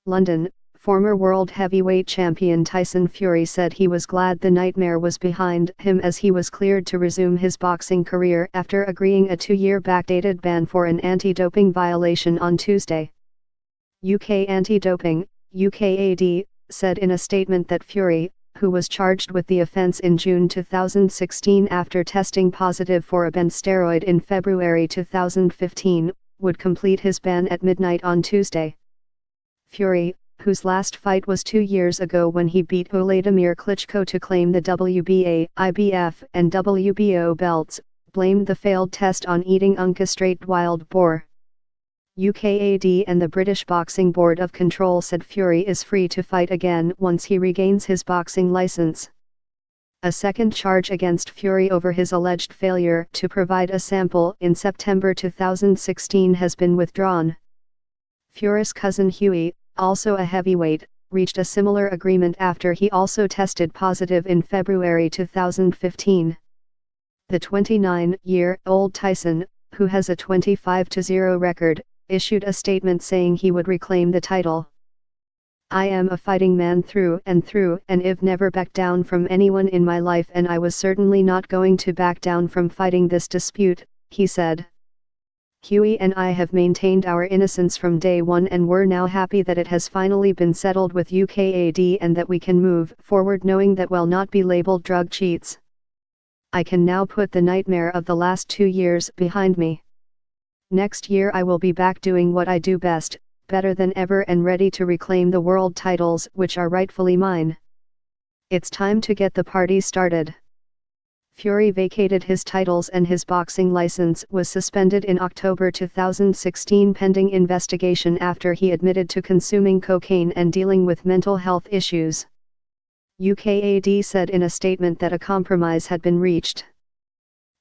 London, former world heavyweight champion Tyson Fury said he was glad the nightmare was behind him as he was cleared to resume his boxing career after agreeing a 2-year backdated ban for an anti-doping violation on Tuesday. UK Anti-Doping, UKAD, said in a statement that Fury, who was charged with the offence in June 2016 after testing positive for a banned steroid in February 2015, would complete his ban at midnight on Tuesday. Fury, whose last fight was 2 years ago when he beat Vladimir Klitschko to claim the WBA, IBF and WBO belts, blamed the failed test on eating uncastrated wild boar. UKAD and the British Boxing Board of Control said Fury is free to fight again once he regains his boxing license. A second charge against Fury over his alleged failure to provide a sample in September 2016 has been withdrawn. Fury's cousin Hughie, also a heavyweight, reached a similar agreement after he also tested positive in February 2015. The 29-year-old Tyson, who has a 25-0 record, issued a statement saying he would reclaim the title. "I am a fighting man through and I've never backed down from anyone in my life and I was certainly not going to back down from fighting this dispute," he said. "Hughie and I have maintained our innocence from day one and we're now happy that it has finally been settled with UKAD and that we can move forward knowing that we'll not be labeled drug cheats. I can now put the nightmare of the last 2 years behind me. Next year I will be back doing what I do best, better than ever and ready to reclaim the world titles which are rightfully mine. It's time to get the party started." Fury vacated his titles and his boxing license was suspended in October 2016 pending investigation after he admitted to consuming cocaine and dealing with mental health issues. UKAD said in a statement that a compromise had been reached.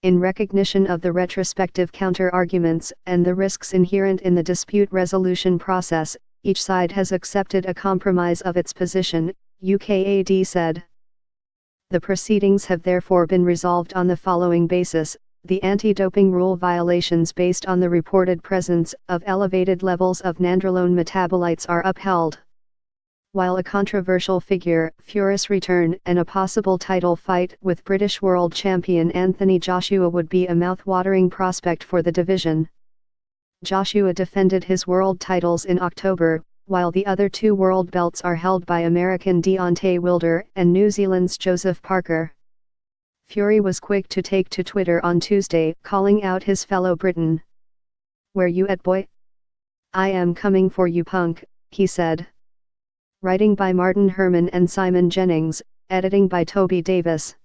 In recognition of the retrospective counter-arguments and the risks inherent in the dispute resolution process, each side has accepted a compromise of its position, UKAD said. The proceedings have therefore been resolved on the following basis: the anti-doping rule violations based on the reported presence of elevated levels of nandrolone metabolites are upheld. While a controversial figure, Fury's return and a possible title fight with British world champion Anthony Joshua would be a mouth-watering prospect for the division. Joshua defended his world titles in October, while the other 2 world belts are held by American Deontay Wilder and New Zealand's Joseph Parker. Fury was quick to take to Twitter on Tuesday, calling out his fellow Briton. "Where you at, boy? I am coming for you, punk," he said. Writing by Martin Herman and Simon Jennings, editing by Toby Davis.